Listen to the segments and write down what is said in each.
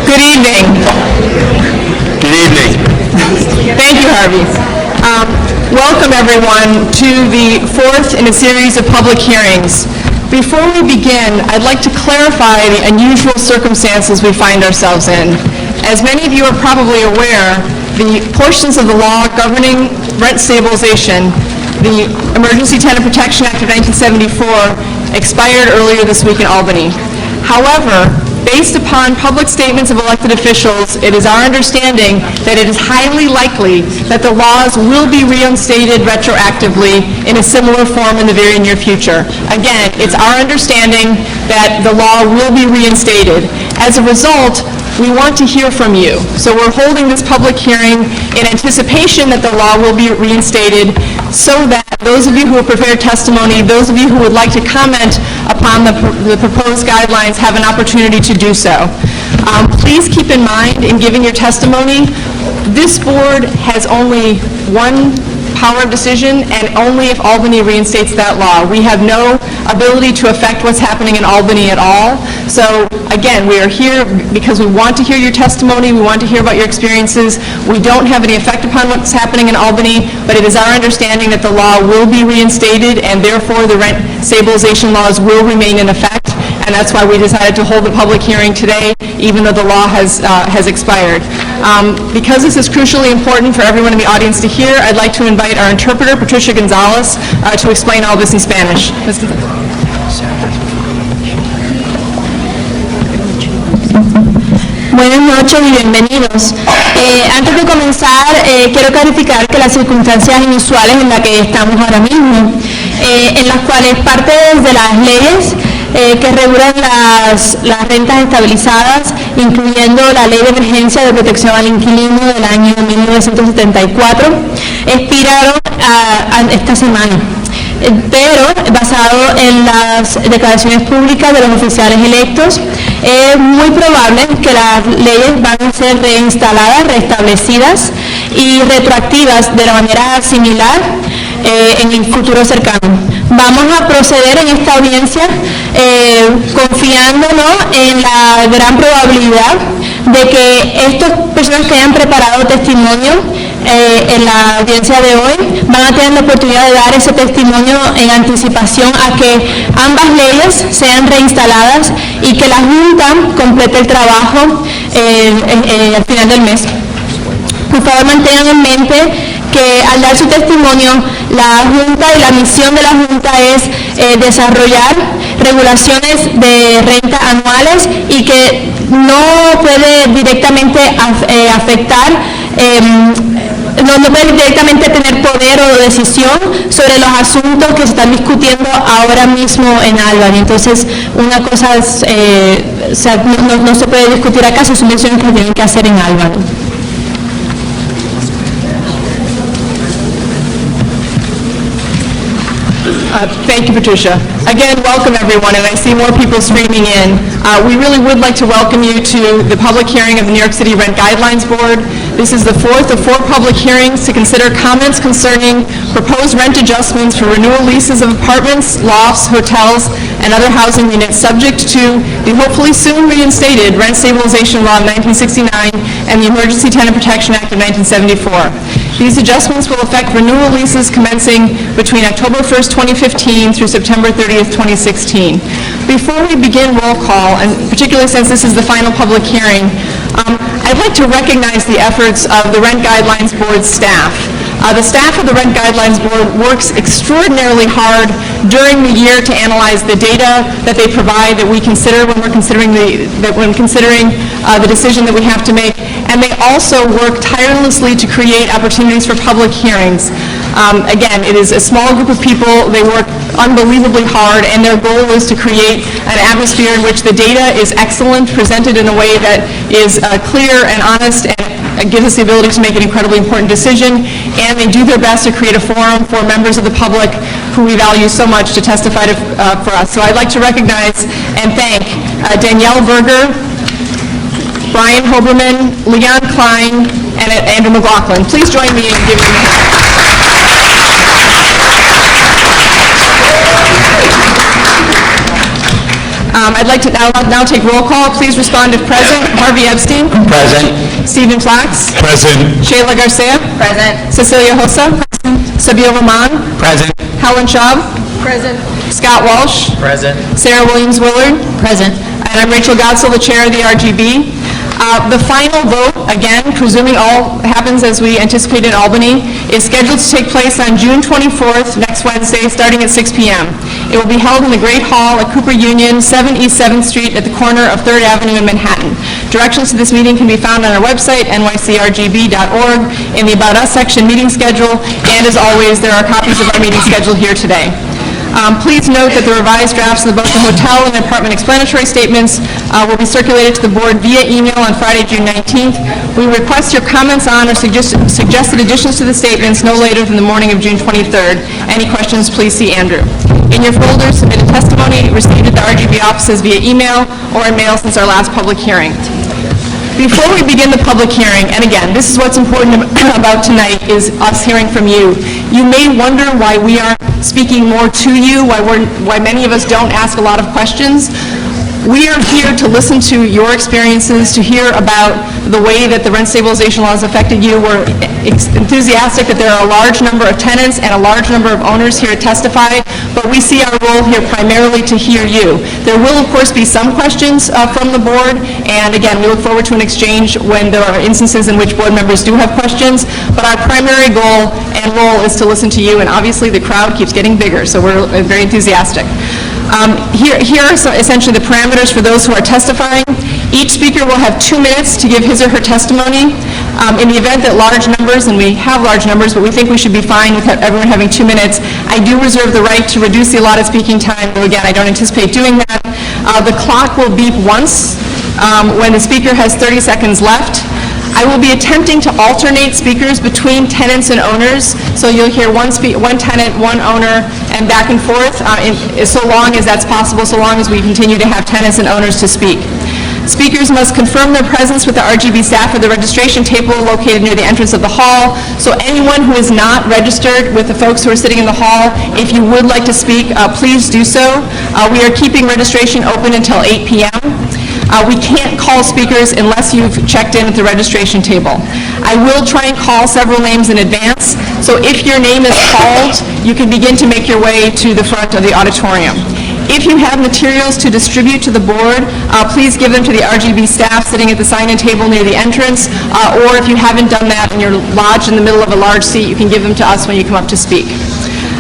Good evening. Good evening. Thank you, Harvey. Welcome, everyone, to the fourth in a series of public hearings. Before we begin, I'd like to clarify the unusual circumstances we find ourselves in. As many of you are probably aware, the portions of the law governing rent stabilization, the Emergency Tenant Protection Act of 1974, expired earlier this week in Albany. However, based upon public statements of elected officials, it is our understanding that it is highly likely that the laws will be reinstated retroactively in a similar form in the very near future. Again, it's our understanding that the law will be reinstated. As a result, we want to hear from you. So we're holding this public hearing in anticipation that the law will be reinstated so that those of you who have prepared testimony, those of you who would like to comment upon the proposed guidelines have an opportunity to do so. Please keep in mind in giving your testimony, this board has only one power of decision, and only if Albany reinstates that law. We have no ability to affect what's happening in Albany at all. So again, we are here because we want to hear your testimony, we want to hear about your experiences. We don't have any effect upon what's happening in Albany, but it is our understanding that the law will be reinstated, and therefore the rent stabilization laws will remain in effect. And that's why we decided to hold the public hearing today, even though the law has expired. Because this is crucially important for everyone in the audience to hear, I'd like to invite our interpreter, Patricia Gonzalez, to explain all this in Spanish. Buenas noches y bienvenidos. Antes de comenzar, quiero clarificar que las circunstancias inusuales en las que estamos ahora mismo, en las cuales parte de las leyes que regulan las rentas estabilizadas, incluyendo la Ley de Emergencia de Protección al Inquilino del año 1974, expiraron esta semana. Pero, basado en las declaraciones públicas de los oficiales electos, es muy probable que las leyes van a ser reinstaladas, restablecidas y retroactivas de la manera similar en el futuro cercano. Vamos a proceder en esta audiencia confiándonos en la gran probabilidad de que estas personas que hayan preparado testimonio en la audiencia de hoy van a tener la oportunidad de dar ese testimonio en anticipación a que ambas leyes sean reinstaladas y que la Junta complete el trabajo al final del mes. Por favor, mantengan en mente que al dar su testimonio, la Junta y la misión de la Junta es desarrollar regulaciones de renta anuales y que no puede directamente afectar, no puede directamente tener poder o decisión sobre los asuntos que se están discutiendo ahora mismo en Albany. Entonces, una cosa es, no se puede discutir acá, son subvenciones que tienen que hacer en Albany. Thank you, Patricia. Again, welcome everyone, and I see more people streaming in. We really would like to welcome you to the public hearing of the New York City Rent Guidelines Board. This is the fourth of 4 public hearings to consider comments concerning proposed rent adjustments for renewal leases of apartments, lofts, hotels, and other housing units subject to the hopefully soon reinstated Rent Stabilization Law of 1969 and the Emergency Tenant Protection Act of 1974. These adjustments will affect renewal leases commencing between October 1st, 2015 through September 30th, 2016. Before we begin roll call, and particularly since this is the final public hearing, I'd like to recognize the efforts of the Rent Guidelines Board staff. The staff of the Rent Guidelines Board works extraordinarily hard during the year to analyze the data that they provide that we consider when we're considering the decision that we have to make, and they also work tirelessly to create opportunities for public hearings. Again, it is a small group of people. They work unbelievably hard, and their goal is to create an atmosphere in which the data is excellent, presented in a way that is clear and honest, and gives us the ability to make an incredibly important decision, and they do their best to create a forum for members of the public who we value so much to testify for us. So I'd like to recognize and thank Danielle Berger, Brian Hoberman, Leon Klein, and Andrew McLaughlin. Please join me in giving them a hand. I'd like to now take roll call. Please respond if present. Harvey Epstein. Present. Stephen Flax. Present. Shayla Garcia. Present. Cecilia Hossa. Present. Sabir Rahman. Present. Helen Schaub. Present. Scott Walsh. Present. Sarah Williams Willard. Present. And I'm Rachel Gotzel, the chair of the RGB. The final vote, again, presuming all happens as we anticipate in Albany, is scheduled to take place on June 24th, next Wednesday, starting at 6 p.m. It will be held in the Great Hall at Cooper Union, 7 East 7th Street at the corner of 3rd Avenue in Manhattan. Directions to this meeting can be found on our website, nycrgb.org, in the About Us section meeting schedule, and as always, there are copies of our meeting schedule here today. Please note that the revised drafts of both the hotel and apartment explanatory statements will be circulated to the board via email on Friday, June 19th. We request your comments on or suggested additions to the statements no later than the morning of June 23rd. Any questions, please see Andrew. In your folder, submitted testimony received at the RGB offices via email or in mail since our last public hearing. Before we begin the public hearing, and again, this is what's important about tonight, is us hearing from you. You may wonder why we aren't speaking more to you, why many of us don't ask a lot of questions. We are here to listen to your experiences, to hear about the way that the rent stabilization law has affected you. We're enthusiastic that there are a large number of tenants and a large number of owners here to testify, but we see our role here primarily to hear you. There will, of course, be some questions from the board, and again, we look forward to an exchange when there are instances in which board members do have questions, but our primary goal and role is to listen to you, and obviously the crowd keeps getting bigger, so we're very enthusiastic. Here are essentially the parameters for those who are testifying. Each speaker will have 2 minutes to give his or her testimony. In the event that large numbers, and we have large numbers, but we think we should be fine with everyone having 2 minutes, I do reserve the right to reduce the allotted speaking time, though again, I don't anticipate doing that. The clock will beep once when the speaker has 30 seconds left. I will be attempting to alternate speakers between tenants and owners, so you'll hear one tenant, one owner, and back and forth, so long as that's possible, so long as we continue to have tenants and owners to speak. Speakers must confirm their presence with the RGB staff at the registration table located near the entrance of the hall. So anyone who is not registered with the folks who are sitting in the hall, if you would like to speak, please do so. We are keeping registration open until 8 p.m. We can't call speakers unless you've checked in at the registration table. I will try and call several names in advance, so if your name is called, you can begin to make your way to the front of the auditorium. If you have materials to distribute to the board, please give them to the RGB staff sitting at the sign-in table near the entrance, or if you haven't done that and you're lodged in the middle of a large seat, you can give them to us when you come up to speak.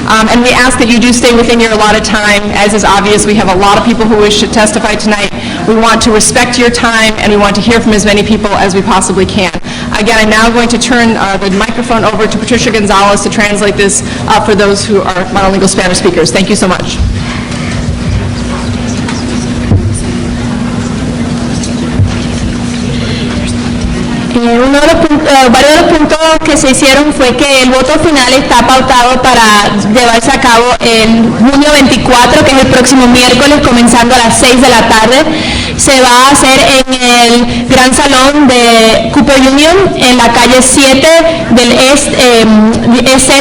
And we ask that you do stay within your allotted time. As is obvious, we have a lot of people who wish to testify tonight. We want to respect your time, and we want to hear from as many people as we possibly can. Again, I'm now going to turn the microphone over to Patricia Gonzalez to translate this for those who are monolingual Spanish speakers. Thank you so much. Varios de los puntos que se hicieron fue que el voto final está pautado para llevarse a cabo el junio 24, que es el próximo miércoles, comenzando a las 6 de la tarde. Se va a hacer en el Gran Salón de Cooper Union, en la calle 7 del este,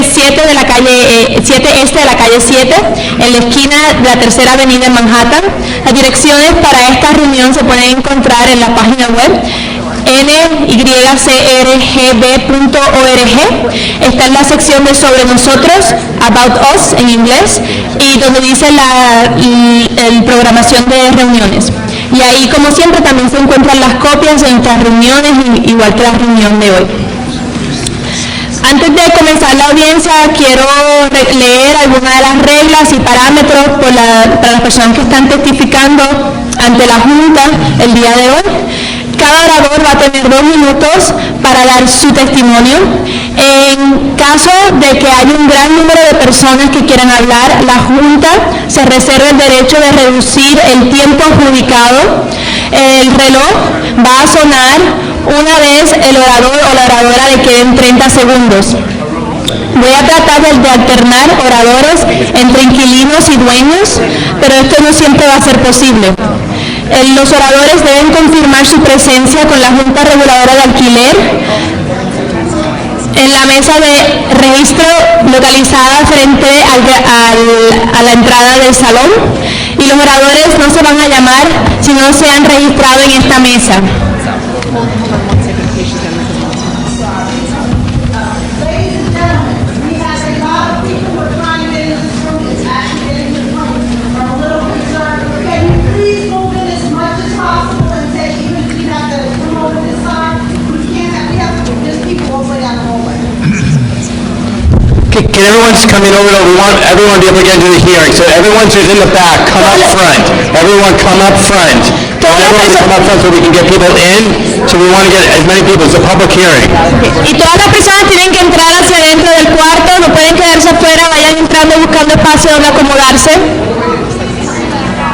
7 de la calle 7 este de la calle 7, en la esquina de la Tercera Avenida en Manhattan. Las direcciones para esta reunión se pueden encontrar en la página web nycrgb.org. Está en la sección de Sobre Nosotros, About Us en inglés, y donde dice la programación de reuniones. Y ahí, como siempre, también se encuentran las copias de nuestras reuniones, igual que la reunión de hoy. Antes de comenzar la audiencia, quiero leer algunas de las reglas y parámetros para las personas que están testificando ante la Junta el día de hoy. Cada orador va a tener 2 minutos para dar su testimonio. En caso de que haya un gran número de personas que quieran hablar, la Junta se reserva el derecho de reducir el tiempo adjudicado. El reloj va a sonar una vez el orador o la oradora le queden 30 segundos. Voy a tratar de alternar oradores entre inquilinos y dueños, pero esto no siempre va a ser posible. Los oradores deben confirmar su presencia con la Junta Reguladora de Alquiler en la mesa de registro localizada frente a la entrada del salón. y los oradores no se van a llamar si no se han registrado en esta mesa. Can everyone just come in over to, we want everyone to be able to get into the hearing, so everyone who's in the back, come up front. Everyone come up front. Everyone come up front so we can get people in, so we want to get as many people, it's a public hearing. Y todas las personas tienen que entrar hacia adentro del cuarto, no pueden quedarse afuera, vayan entrando buscando espacio donde acomodarse.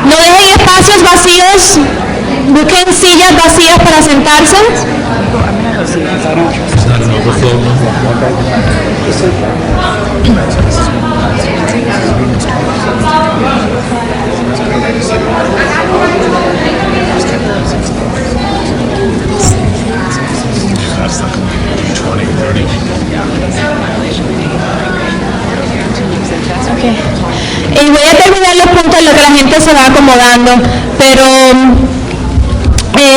No dejen espacios vacíos, busquen sillas vacías para sentarse. Okay. Y voy a terminar los puntos en los que la gente se va acomodando, pero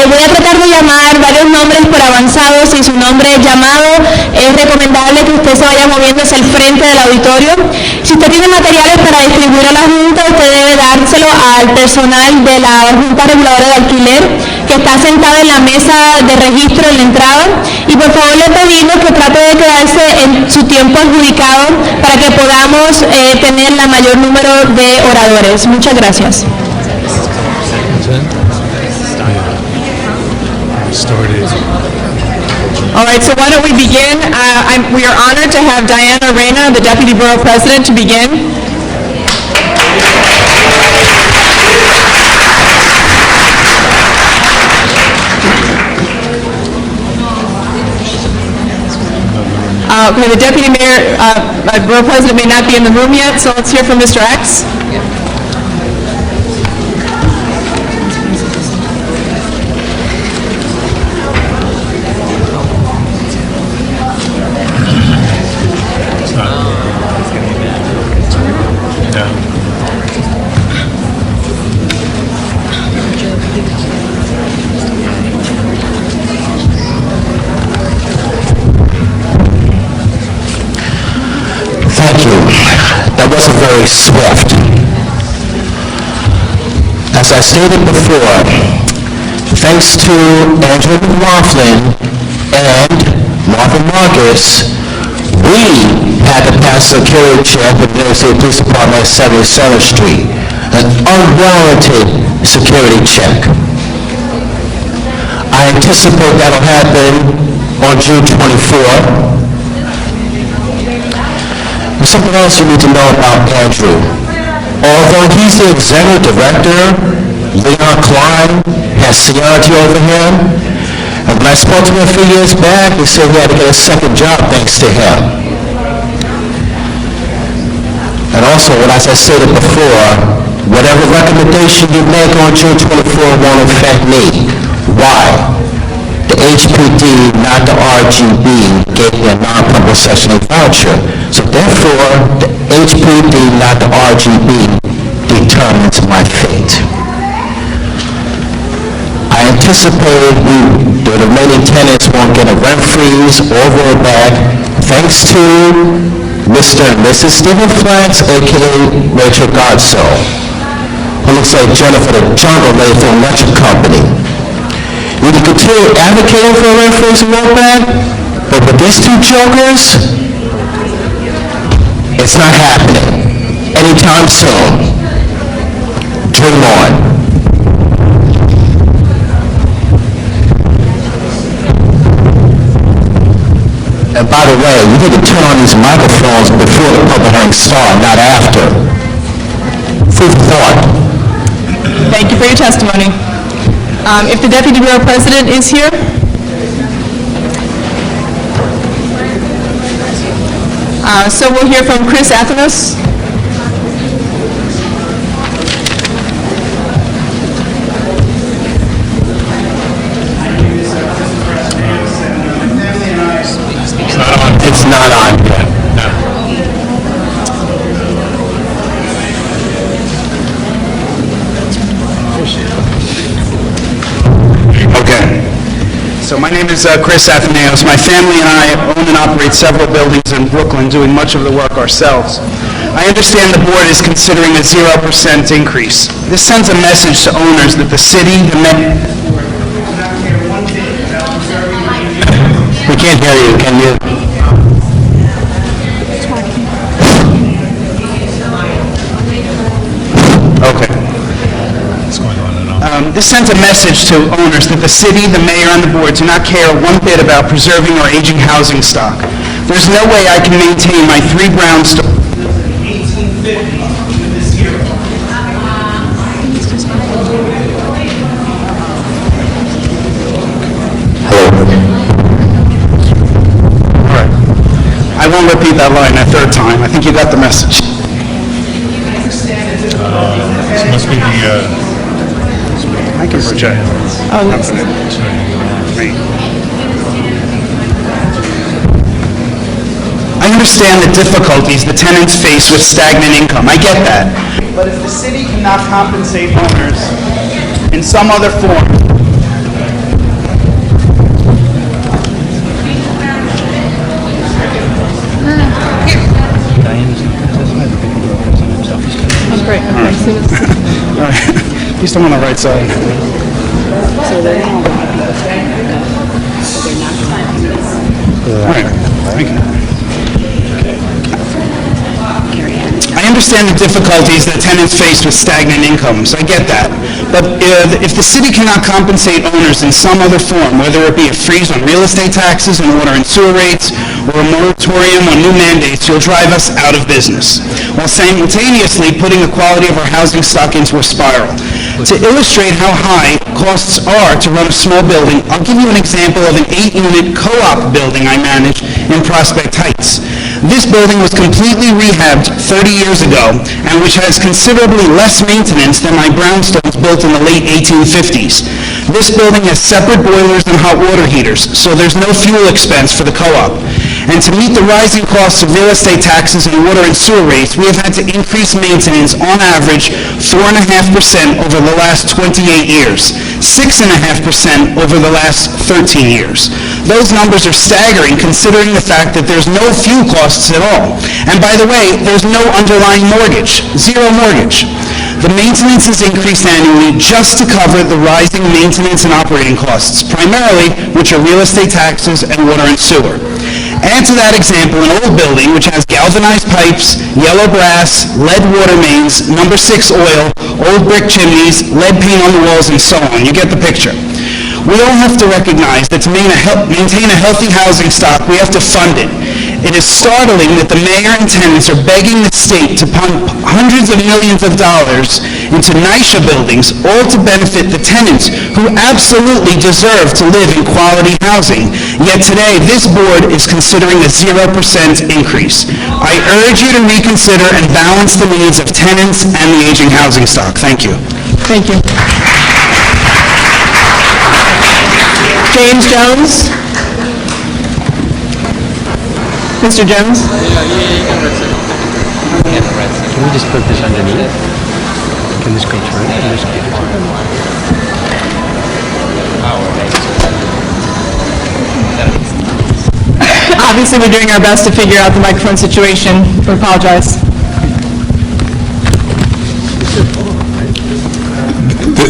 voy a tratar de llamar varios nombres por avanzado. Si su nombre es llamado, es recomendable que usted se vaya moviendo hacia el frente del auditorio. Si usted tiene materiales para distribuir a la Junta, usted debe dárselo al personal de la Junta Reguladora de Alquiler, que está sentado en la mesa de registro en la entrada. Y por favor le pedimos que trate de quedarse en su tiempo adjudicado para que podamos tener el mayor número de oradores. Muchas gracias. All right, so why don't we begin? We are honored to have Diana Reyna, the Deputy Borough President, to begin. Okay, the Deputy Mayor, Borough President may not be in the room yet, so let's hear from Mr. X. That wasn't very swift. As I stated before, thanks to Andrew McLaughlin and Marvin Marcus, we had to pass a security check with the New York City Police Department at 77th Street, an unwarranted security check. I anticipate that'll happen on June 24th. There's something else you need to know about Andrew. Although he's the executive director, Leon Klein has seniority over him. And when I spoke to him a few years back, he said he had to get a second job thanks to him. And also, as I stated before, whatever recommendation you make on June 24 won't affect me. Why? The HPD, not the RGB, gave me a non-public session voucher. So therefore, the HPD, not the RGB, determines my fate. I anticipated the remaining tenants won't get a rent freeze or rollback, thanks to Mr. and Mrs. Stephen Flax, a.k.a. Rachel Godso, who looks like Jennifer the Jungle Lady from Electric Company. We can continue advocating for a rent freeze and rollback, but with these two jokers, it's not happening anytime soon. Dream on. And by the way, you need to turn on these microphones before the public hearing starts, not after. Food for thought. Thank you for your testimony. If the Deputy Borough President is here. So we'll hear from Chris Athanos. It's not on yet. No. So my name is Chris Athenaeus. My family and I own and operate several buildings in Brooklyn, doing much of the work ourselves. I understand the board is considering a 0% increase. This sends a message to owners that the city, the mayor... We can't hear you, can you? Okay. This sends a message to owners that the city, the mayor, and the board do not care one bit about preserving our aging housing stock. There's no way I can maintain my 3 brownstones 1850 with this zero. All right. I won't repeat that line a third time. I think you got the message. This must be the, I can project. Oh, this is- I understand the difficulties the tenants face with stagnant income. I get that. But if the city cannot compensate owners in some other form, Great, okay, so it's- please don't on the right side. All right. Thank you. I understand the difficulties that tenants face with stagnant incomes. I get that. But if the city cannot compensate owners in some other form, whether it be a freeze on real estate taxes and water and sewer rates, or a moratorium on new mandates, you'll drive us out of business, while simultaneously putting the quality of our housing stock into a spiral. To illustrate how high costs are to run a small building, I'll give you an example of an 8-unit co-op building I manage in Prospect Heights. This building was completely rehabbed 30 years ago, and which has considerably less maintenance than my brownstones built in the late 1850s. This building has separate boilers and hot water heaters, so there's no fuel expense for the co-op. And to meet the rising costs of real estate taxes and water and sewer rates, we have had to increase maintenance on average 4.5% over the last 28 years, 6.5% over the last 13 years. Those numbers are staggering considering the fact that there's no fuel costs at all. And by the way, there's no underlying mortgage, zero mortgage. The maintenance is increased annually just to cover the rising maintenance and operating costs, primarily which are real estate taxes and water and sewer. Add to that example an old building which has galvanized pipes, yellow brass, lead water mains, number 6 oil, old brick chimneys, lead paint on the walls, and so on. You get the picture. We all have to recognize that to maintain a healthy housing stock, we have to fund it. It is startling that the mayor and tenants are begging the state to pump hundreds of millions of dollars into NYCHA buildings, all to benefit the tenants who absolutely deserve to live in quality housing. Yet today, this board is considering a 0% increase. I urge you to reconsider and balance the needs of tenants and the aging housing stock. Thank you. Thank you. James Jones? Mr. Jones? Can we just put this underneath? Can this go through? Can this go Obviously, we're doing our best to figure out the microphone situation. We apologize.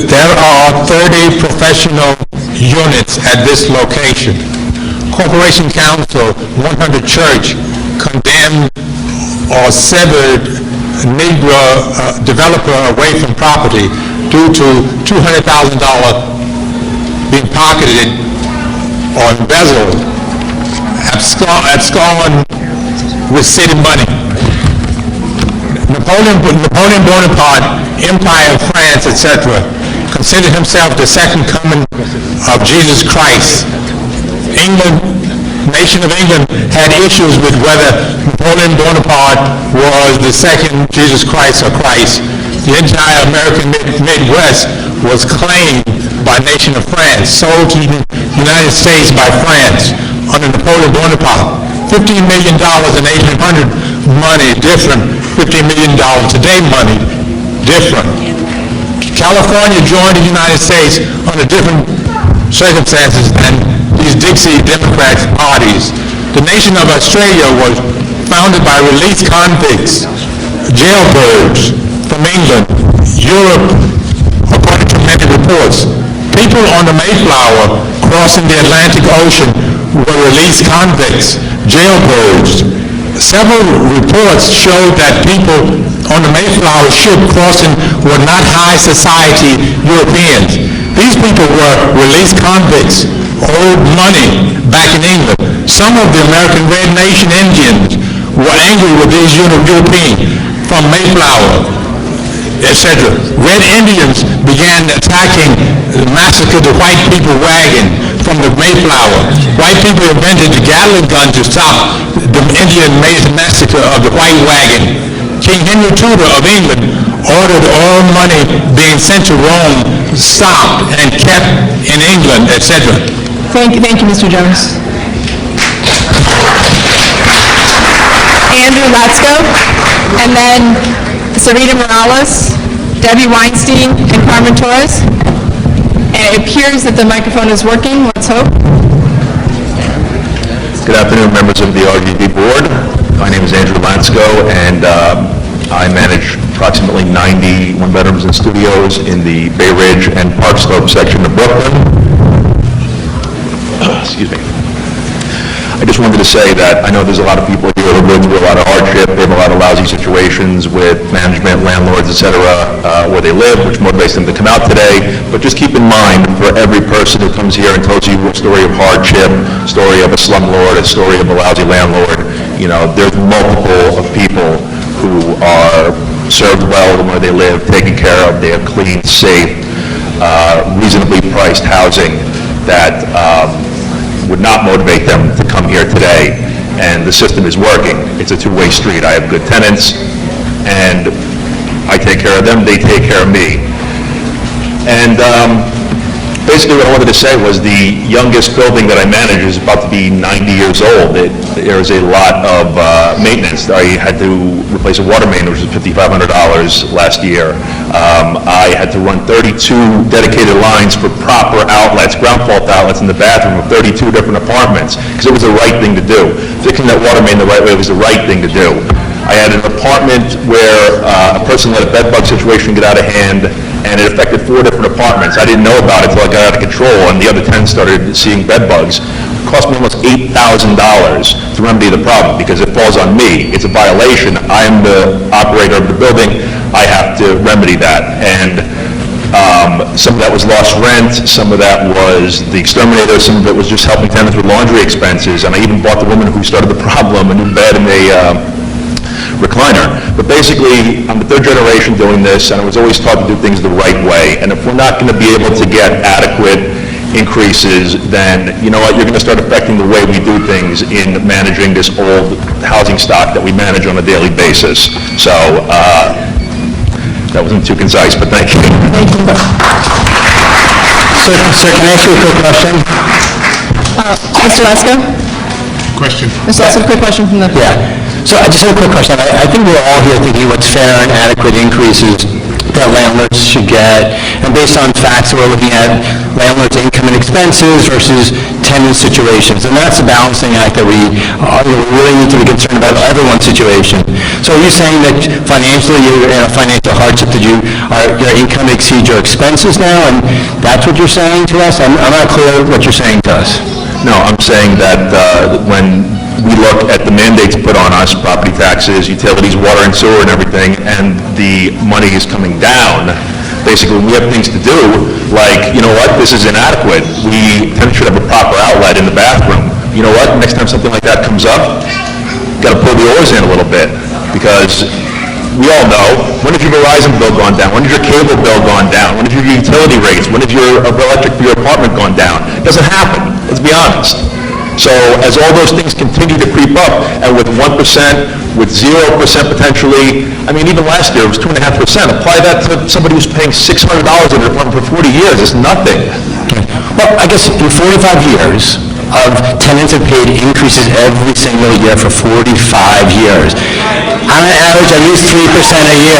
there are 30 professional units at this location. Corporation Counsel, 100 Church, condemned or severed Negro developer away from property due to $200,000 being pocketed or embezzled, abscond with city money. Napoleon Bonaparte, Empire of France, etc., considered himself the second coming of Jesus Christ. England, nation of England, had issues with whether Napoleon Bonaparte was the second Jesus Christ or Christ. The entire American Midwest was claimed by nation of France, sold to the United States by France under Napoleon Bonaparte. $15 million in 1800 money, different. $15 million today money, different. California joined the United States under different circumstances than 60 Democratic parties. The nation of Australia was founded by released convicts, jailbirds from England, Europe, according to many reports. People on the Mayflower crossing the Atlantic Ocean were released convicts, jailbirds. Several reports showed that people on the Mayflower ship crossing were not high society Europeans. These people were released convicts, owed money back in England. Some of the American Red Nation Indians were angry with these Europeans from Mayflower, etc. Red Indians began attacking, massacred the white people wagon from the Mayflower. White people invented the Gatling gun to stop the Indian massacre of the white wagon. King Henry Tudor of England ordered all money being sent to Rome stopped and kept in England, etc. Thank you, Mr. Jones. Andrew Latsko, and then Sarita Morales, Debbie Weinstein, and Carmen Torres. And it appears that the microphone is working. Let's hope. Good afternoon, members of the RGB board. My name is Andrew Latsko, and I manage approximately 90 one-bedrooms and studios in the Bay Ridge and Park Slope section of Brooklyn. Excuse me. I just wanted to say that I know there's a lot of people here who live through a lot of hardship. They have a lot of lousy situations with management, landlords, etc., where they live, which motivates them to come out today. But just keep in mind, for every person who comes here and tells you a story of hardship, a story of a slumlord, a story of a lousy landlord, you know, there's multiple of people who are served well where they live, taken care of, they have clean, safe, reasonably priced housing that would not motivate them to come here today. And the system is working. It's a two-way street. I have good tenants, and I take care of them, they take care of me. And basically what I wanted to say was the youngest building that I manage is about to be 90 years old. There is a lot of maintenance. I had to replace a water main, which was $5,500 last year. I had to run 32 dedicated lines for proper outlets, ground fault outlets in the bathroom of 32 different apartments, because it was the right thing to do. Fixing that water main the right way was the right thing to do. I had an apartment where a person let a bed bug situation get out of hand, and it affected 4 different apartments. I didn't know about it until I got out of control, and the other 10 started seeing bed bugs. It cost me almost $8,000 to remedy the problem, because it falls on me. It's a violation. I'm the operator of the building. I have to remedy that. And some of that was lost rent, some of that was the exterminator, some of it was just helping tenants with laundry expenses, and I even bought the woman who started the problem a new bed and a recliner. But basically, I'm the 3rd generation doing this, and I was always taught to do things the right way. And if we're not going to be able to get adequate increases, then you know what, you're going to start affecting the way we do things in managing this old housing stock that we manage on a daily basis. So that wasn't too concise, but thank you. Thank you. Sir, can I ask you a quick question? Mr. Latsko? Question. Mr. Latsko, quick question from the... Yeah. So I just have a quick question. I think we're all here thinking what's fair and adequate increases that landlords should get. And based on facts, we're looking at landlords' income and expenses versus tenant situations. And that's a balancing act that we really need to be concerned about everyone's situation. So are you saying that financially you're in a financial hardship, that your income exceeds your expenses now? And that's what you're saying to us? I'm not clear what you're saying to us. No, I'm saying that when we look at the mandates put on us, property taxes, utilities, water and sewer and everything, and the money is coming down, basically we have things to do, like, you know what, this is inadequate. Tenants should have a proper outlet in the bathroom. You know what, next time something like that comes up, got to pull the oars in a little bit, because we all know, when has your Verizon bill gone down? When has your cable bill gone down? When has your utility rates? When has your electric for your apartment gone down? It doesn't happen, let's be honest. So as all those things continue to creep up, and with 1%, with 0% potentially, I mean, even last year it was 2.5%. Apply that to somebody who's paying $600 in an apartment for 40 years, it's nothing. Well, I guess in 45 years of tenants have paid increases every single year for 45 years. On an average, at least 3% a year.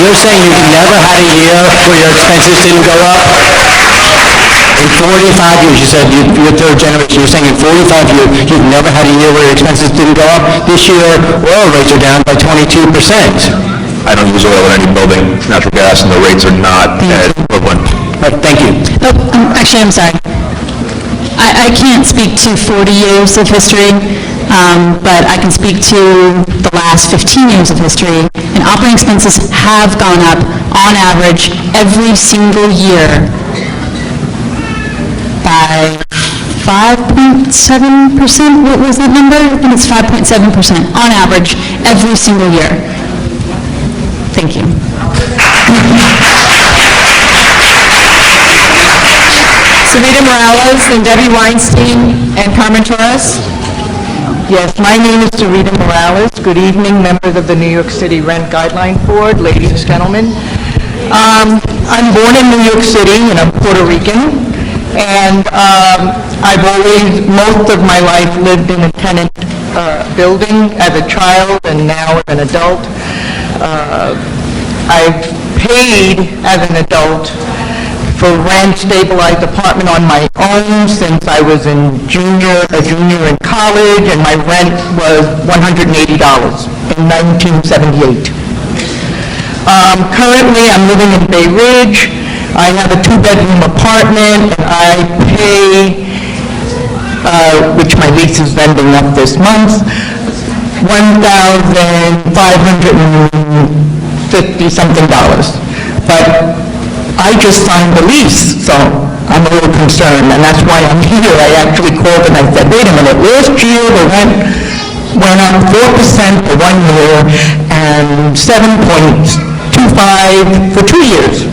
You're saying you've never had a year where your expenses didn't go up? In 45 years, you said you're third generation, you're saying in 45 years, you've never had a year where your expenses didn't go up? This year, oil rates are down by 22%. I don't use oil in any building, natural gas, and the rates are not as equivalent. Thank you. Actually, I'm sorry. I can't speak to 40 years of history, but I can speak to the last 15 years of history. And operating expenses have gone up, on average, every single year by 5.7%. What was that number? I think it's 5.7% on average every single year. Thank you. Sarita Morales and Debbie Weinstein and Carmen Torres. Yes, my name is Sarita Morales. Good evening, members of the New York City Rent Guideline Board, ladies and gentlemen. I'm born in New York City, and I'm Puerto Rican, and I've always, most of my life, lived in a tenant building as a child and now as an adult. I've paid as an adult for rent-stabilized apartment on my own since I was a junior in college, and my rent was $180 in 1978. Currently, I'm living in Bay Ridge. I have a two-bedroom apartment, and I pay, which my lease is ending up this month, $1,550-something. But I just signed the lease, so I'm a little concerned, and that's why I'm here. I actually called and I said, wait a minute, last year the rent went up 4% for 1 year and 7.25 for 2 years.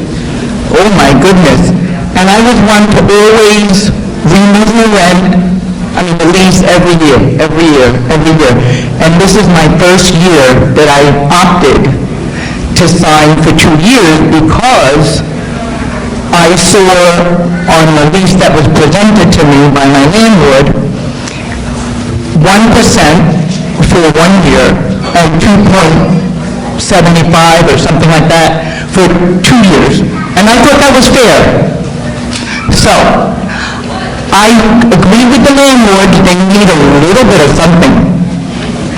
Oh my goodness. And I was one to always renew the rent, the lease every year. And this is my first year that I opted to sign for 2 years because I saw on the lease that was presented to me by my landlord, 1% for 1 year and 2.75 or something like that for 2 years. And I thought that was fair. So, I agree with the landlord, they need a little bit of something.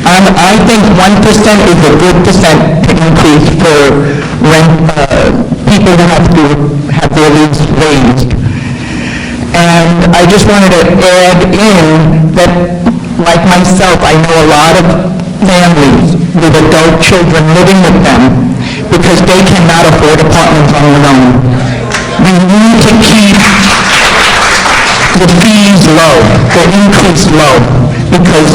I think 1% is a good percent increase for rent, people who have to have their lease raised. And I just wanted to add in that, like myself, I know a lot of families with adult children living with them because they cannot afford apartments on their own. We need to keep the fees low, the increase low, because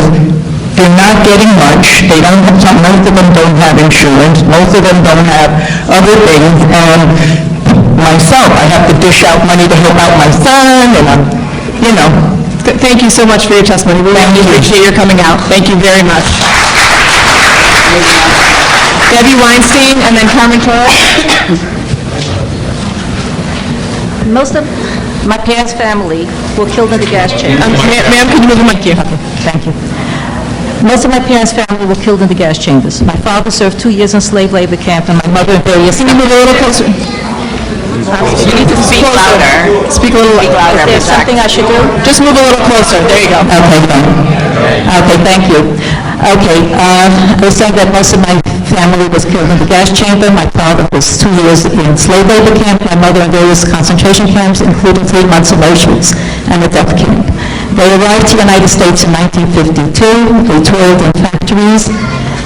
they're not getting much. They don't have, most of them don't have insurance. Most of them don't have other things. And myself, I have to dish out money to help out my son, and I'm, Thank you so much for your testimony. We really appreciate your coming out. Thank you very much. Debbie Weinstein and then Carmen Torres. Most of my parents' family were killed in the gas chamber. Ma'am, can you move the mic here? Thank you. Most of my parents' family were killed in the gas chambers. My father served 2 years in slave labor camp, and my mother in various... Can you move a little closer? You need to speak louder. Speak a little louder. Is there something I should do? Just move a little closer. There you go. Okay, fine. Okay, thank you. Okay, I was saying that most of my family was killed in the gas chamber. My father was 2 years in slave labor camp. My mother in various concentration camps, including 3 months of Auschwitz and a death camp. They arrived to the United States in 1952. They toiled in factories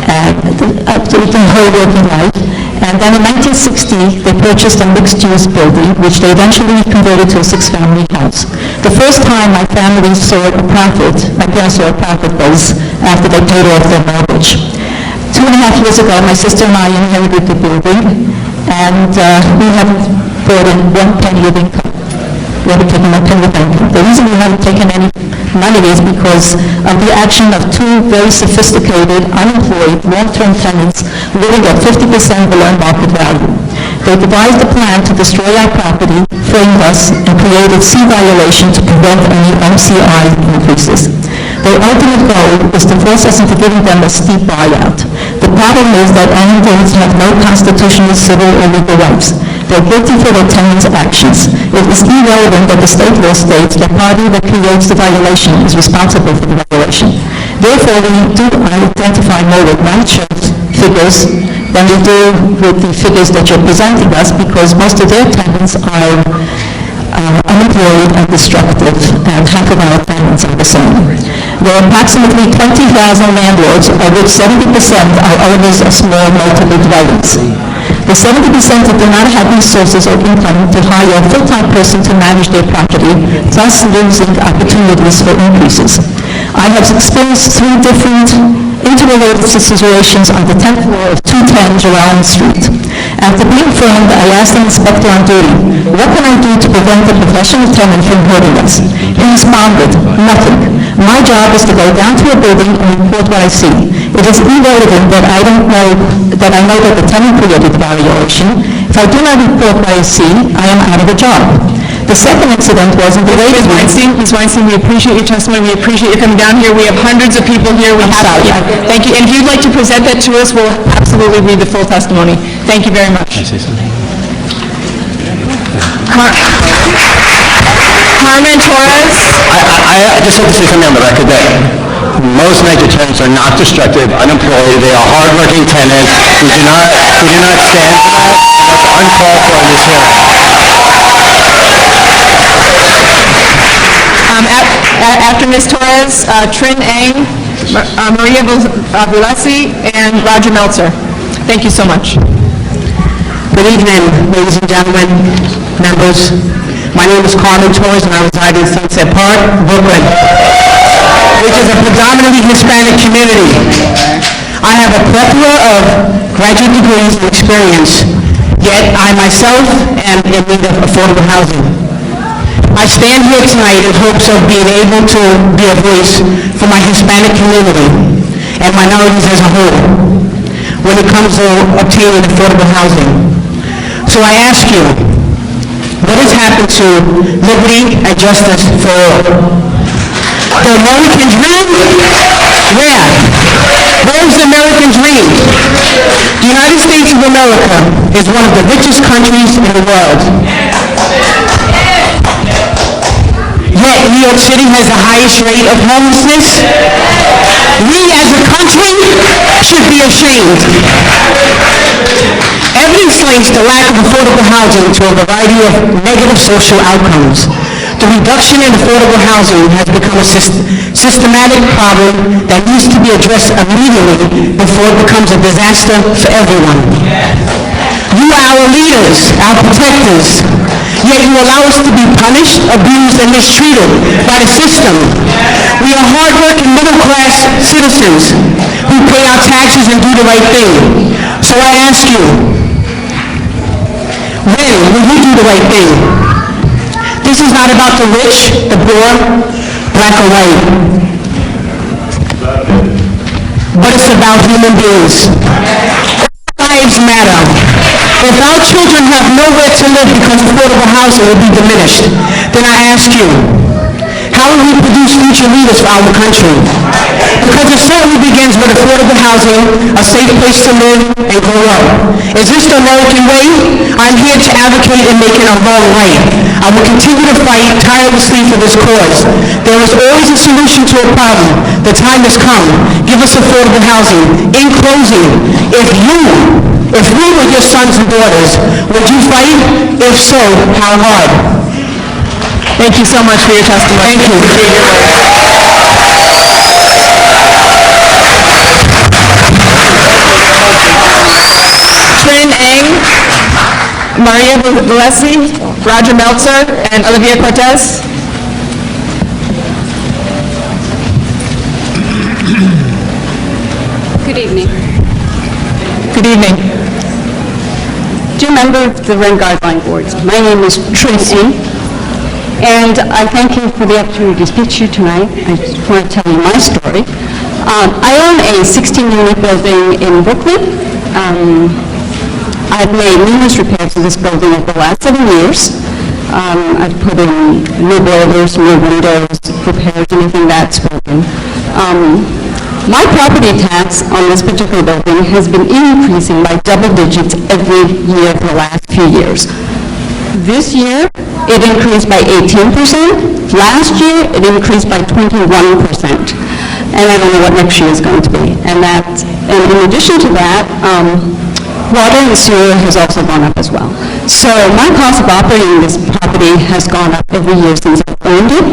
and their whole working life. And then in 1960, they purchased a mixed-use building, which they eventually converted to a 6-family house. The first time my family saw a profit, my parents saw a profit, was after they paid off their mortgage. 2.5 years ago, my sister and I inherited the building, and we haven't brought in 1 penny of income. We haven't taken 1 penny of income. The reason we haven't taken any money is because of the action of 2 very sophisticated, unemployed, long-term tenants living at 50% below market value. They devised a plan to destroy our property, framed us, and created C violation to prevent any MCI increases. Their ultimate goal is to force us into giving them a steep buyout. The problem is that landlords have no constitutional, civil, or legal rights. they're guilty for their tenants' actions. It is irrelevant that the state law states the party that creates the violation is responsible for the violation. Therefore, we do identify more with non-church figures than we do with the figures that you're presenting us, because most of their tenants are unemployed and destructive, and half of our tenants are the same. There are approximately 20,000 landlords, of which 70% are owners of small multiple dwellings. The 70% that do not have resources or income to hire a full-time person to manage their property, thus losing opportunities for increases. I have experienced 3 different interrelated situations on the 10th floor of 210 Jerome Street. After being informed, I asked the inspector on duty, what can I do to prevent the professional tenant from hurting us? He responded, nothing. My job is to go down to a building and report what I see. It is irrelevant that I know that the tenant created the violation. If I do not report what I see, I am out of a job. The second incident was in the ladies' Ms. Weinstein, we appreciate your testimony. We appreciate you coming down here. We have hundreds of people here. Thank you. And if you'd like to present that to us, we'll absolutely read the full testimony. Thank you very much. Can I say something? Carmen Torres. I just have to say something on the record that most major tenants are not destructive, unemployed, they are hardworking tenants who do not stand for that, and that's uncalled for in this hearing. After Ms. Torres, Trin Eng, Maria Vulesi, and Roger Meltzer. Thank you so much. Good evening, ladies and gentlemen, members. My name is Carmen Torres, and I reside in Sunset Park, Brooklyn, which is a predominantly Hispanic community. I have a plethora of graduate degrees and experience, yet I myself am in need of affordable housing. I stand here tonight in hopes of being able to be a voice for my Hispanic community and minorities as a whole when it comes to obtaining affordable housing. So I ask you, what has happened to liberty and justice for all? The American dream? Where? Where's the American dream? The United States of America is one of the richest countries in the world. Yet New York City has the highest rate of homelessness. We as a country should be ashamed. Evidence links the lack of affordable housing to a variety of negative social outcomes. The reduction in affordable housing has become a systematic problem that needs to be addressed immediately before it becomes a disaster for everyone. You are our leaders, our protectors, yet you allow us to be punished, abused, and mistreated by the system. We are hardworking middle-class citizens who pay our taxes and do the right thing. So I ask you, when will you do the right thing? This is not about the rich, the poor, black or white, but it's about human beings. Lives matter. If our children have nowhere to live because affordable housing will be diminished, then I ask you, how will we produce future leaders for our country? Because it certainly begins with affordable housing, a safe place to live and grow up. Is this the American way? I'm here to advocate in making our wrong right. I will continue to fight tirelessly for this cause. There is always a solution to a problem. The time has come. Give us affordable housing. In closing, if we were your sons and daughters, would you fight? If so, how hard? Thank you so much for your testimony. Thank you. Trin Eng, Maria Vulesi, Roger Meltzer, and Olivia Cortez. Good evening. Good evening. Dear member of the Rent Guideline Board, my name is Trin Eng, and I thank you for the opportunity to speak to you tonight. I just want to tell you my story. I own a 16-unit building in Brooklyn. I've made numerous repairs to this building over the last 7 years. I've put in new boilers, new windows, repaired anything that's broken. My property tax on this particular building has been increasing by double digits every year for the last few years. This year, it increased by 18%. Last year, it increased by 21%. And I don't know what next year is going to be. And in addition to that, water and sewer has also gone up as well. So my cost of operating this property has gone up every year since I've owned it.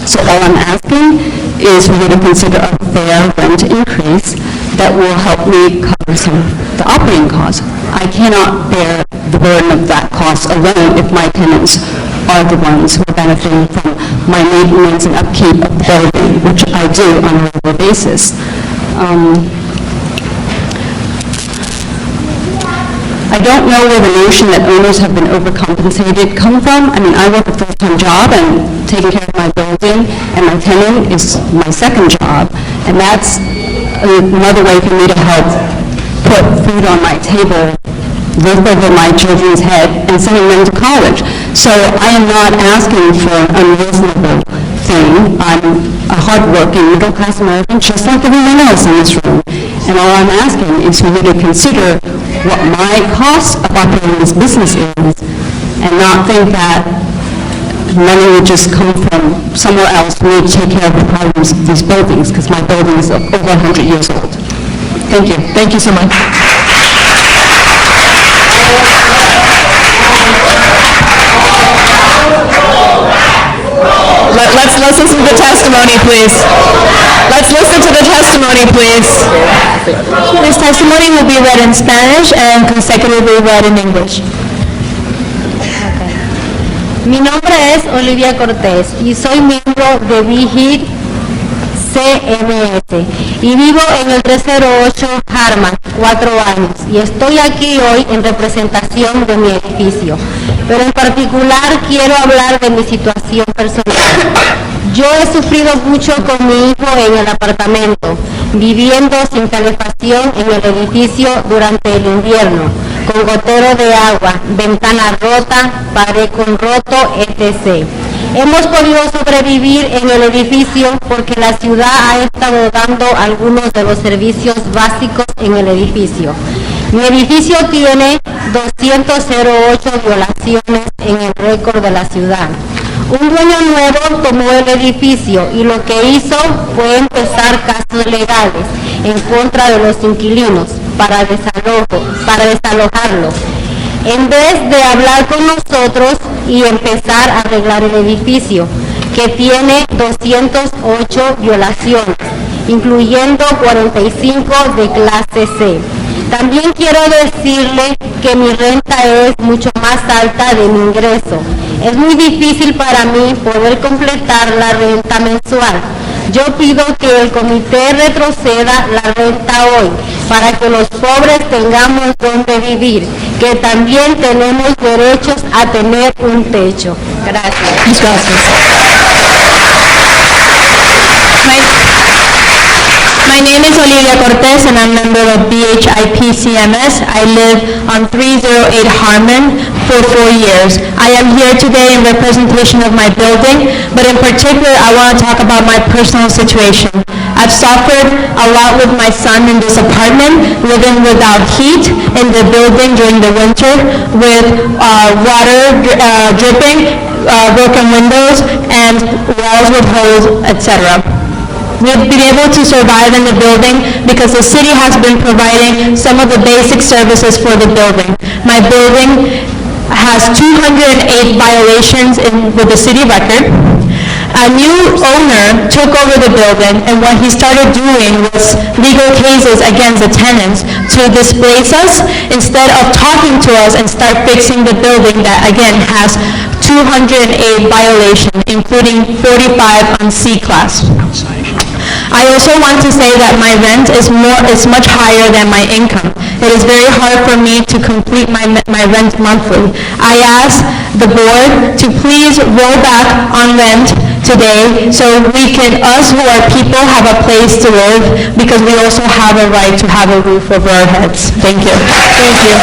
So all I'm asking is for you to consider a fair rent increase that will help me cover some of the operating costs. I cannot bear the burden of that cost alone if my tenants are the ones who are benefiting from my maintenance and upkeep of the building, which I do on a regular basis. I don't know where the notion that owners have been overcompensated come from. I mean, I work a full-time job, and taking care of my building and my tenant is my second job, and that's another way for me to help put food on my table, roof over my children's head, and sending them to college. So I am not asking for an unreasonable thing. I'm a hardworking, middle-class American, just like everyone else in this room. And all I'm asking is for you to consider what my cost of operating this business is, and not think that money would just come from somewhere else for me to take care of the problems of these buildings, because my building is over 100 years old. Thank you. Thank you so much. Let's listen to the testimony, please. Let's listen to the testimony, please. This testimony will be read in Spanish and consecutively read in English. Mi nombre es Olivia Cortés y soy miembro de Vigil CMS y vivo en el 308 Harman, 4 años, y estoy aquí hoy en representación de mi edificio. Pero en particular quiero hablar de mi situación personal. Yo he sufrido mucho con mi hijo en el apartamento, viviendo sin calefacción en el edificio durante el invierno, con gotero de agua, ventana rota, pared con roto, etc. Hemos podido sobrevivir en el edificio porque la ciudad ha estado dando algunos de los servicios básicos en el edificio. Mi edificio tiene 208 violaciones en el récord de la ciudad. Un dueño nuevo tomó el edificio y lo que hizo fue empezar casos legales en contra de los inquilinos para desalojarlo. En vez de hablar con nosotros y empezar a arreglar el edificio, que tiene 208 violaciones, incluyendo 45 de clase C. También quiero decirle que mi renta es mucho más alta de mi ingreso. Es muy difícil para mí poder completar la renta mensual. Yo pido que el comité retroceda la renta hoy para que los pobres tengamos donde vivir, que también tenemos derechos a tener un techo. Gracias. My name is Olivia Cortés and I'm a member of BHIP-CMS. I live on 308 Harmon for 4 years. I am here today in representation of my building, but in particular I want to talk about my personal situation. I've suffered a lot with my son in this apartment, living without heat in the building during the winter, with water dripping, broken windows, and walls with holes, etc. We've been able to survive in the building because the city has been providing some of the basic services for the building. My building has 208 violations with the city record. A new owner took over the building, and what he started doing was legal cases against the tenants to displace us instead of talking to us and start fixing the building that, again, has 208 violations, including 45 on C class. I also want to say that my rent is much higher than my income. It is very hard for me to complete my rent monthly. I ask the board to please roll back on rent today so us who are people have a place to live, because we also have a right to have a roof over our heads. Thank you. Thank you.